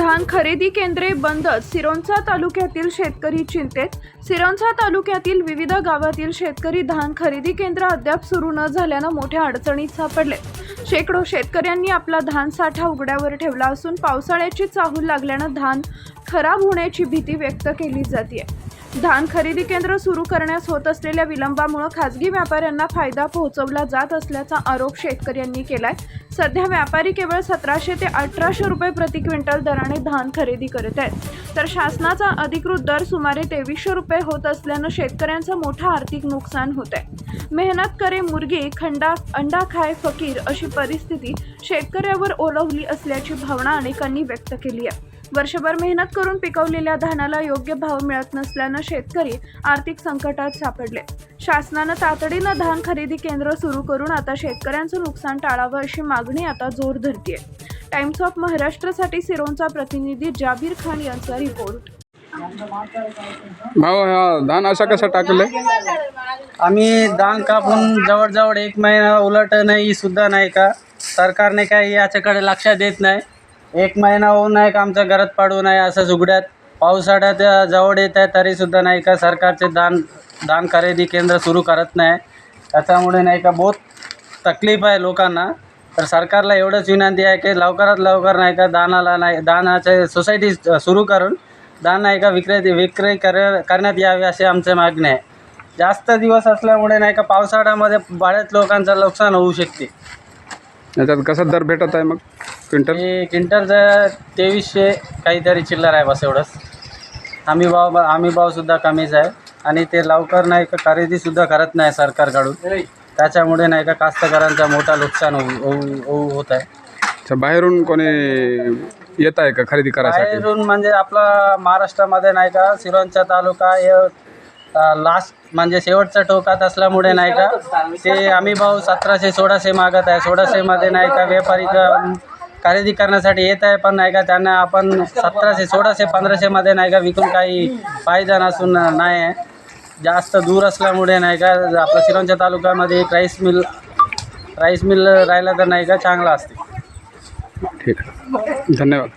धान खरेदी केंद्रे बंदच, सिरोंचा तालुक्यातील शेतकरी चिंतेत। सिरोंचा तालुक्यातील विविध गावातील शेतकरी धान खरेदी केंद्र अद्याप सुरू न झाल्यानं मोठ्या अडचणीत सापडले। शेकडो शेतकऱ्यांनी आपला धान साठा उघड्यावर ठेवला असून पावसाळ्याची चाहूल लागल्यानं धान खराब होण्याची भीती व्यक्त केली जाते। धान खरेदी केंद्र सुरू करण्यास होत असलेल्या विलंबामुळे खासगी व्यापाऱ्यांना फायदा पोहोचवला जात असल्याचा आरोप शेतकऱ्यांनी केलाय। सध्या व्यापारी केवळ 1700 ते 1800 रुपये प्रति क्विंटल दराने धान खरेदी करत आहेत, तर शासनाचा अधिकृत दर सुमारे 2300 रुपये होत असल्यानं शेतकऱ्यांचं मोठं आर्थिक नुकसान होत आहे। मेहनत करे मुर्गी, खंडा अंडा खाय फकीर अशी परिस्थिती शेतकऱ्यावर ओढवली असल्याची भावना अनेकांनी व्यक्त केली आहे। वर्षभर मेहनत करून पिकवलेल्या धानाला योग्य भाव मिळत नसल्यानं शेतकरी आर्थिक संकटात सापडले। शासनानं तातडीनं धान खरेदी केंद्र सुरू करून आता शेतकऱ्यांचं नुकसान टाळावं अशी मागणी आता जोर धरते। टाइम्स ऑफ महाराष्ट्रसाठी सिरोंचा प्रतिनिधी जाबीर खान यांचा रिपोर्ट। भाऊ धान असा कसा टाकले? आम्ही धान कापून जवळजवळ 1 महिना उलट नाही सुद्धा नाही का सरकारने काही याच्याकडे लक्ष देत नाही। 1 महिना होऊन नाही का आमच्या घरात पाडू नाही असं उघड्यात पावसाळ्यात जवळ येत आहे तरीसुद्धा नाही का सरकारचे धान खरेदी केंद्र सुरू करत नाही। त्याच्यामुळे नाही का बहुत तकलीफ आहे लोकांना। तर सरकारला एवढंच विनंती आहे की लवकरात लवकर नाही का धानाचे सोसायटी सुरू करून धान नाही का विक्री करण्यात यावे असे आमचे मागणी आहे। जास्त दिवस असल्यामुळे नाही का पावसाळ्यामध्ये बऱ्याच लोकांचं नुकसान होऊ शकते। याच्यात कसा दर भेटत आहे मग क्विंटल? क्विंटलचं 2300 काहीतरी चिल्लर आहे बस एवढंच। आम्ही भावसुद्धा कमीच आहे आणि ते लवकर नाही का खरेदीसुद्धा करत नाही सरकारकडून। त्याच्यामुळे नाही का कास्तकारांचं मोठा नुकसान होत आहे। अच्छा, बाहेरून कोणी येत आहे का खरेदी करायसाठी? बाहेरून म्हणजे आपला महाराष्ट्रामध्ये नाही का सिरोंचा तालुका हे लास्ट म्हणजे शेवटच्या टोकात असल्यामुळे नाही का ते आम्ही भाव 1700-1600 मागत आहे। 1600मध्ये नाही का व्यापारी खरेदी करण्यासाठी येत आहे, पण नाही का त्यांना आपण 1700, 1600, 1500मध्ये नाही का विकून काही फायदा नसून नाही आहे। जास्त दूर असल्यामुळे नाही का आपल्या सिरोंचा तालुक्यामध्ये एक राईस मिल राहिला तर नाही का चांगला असते। ठीक आहे, धन्यवाद।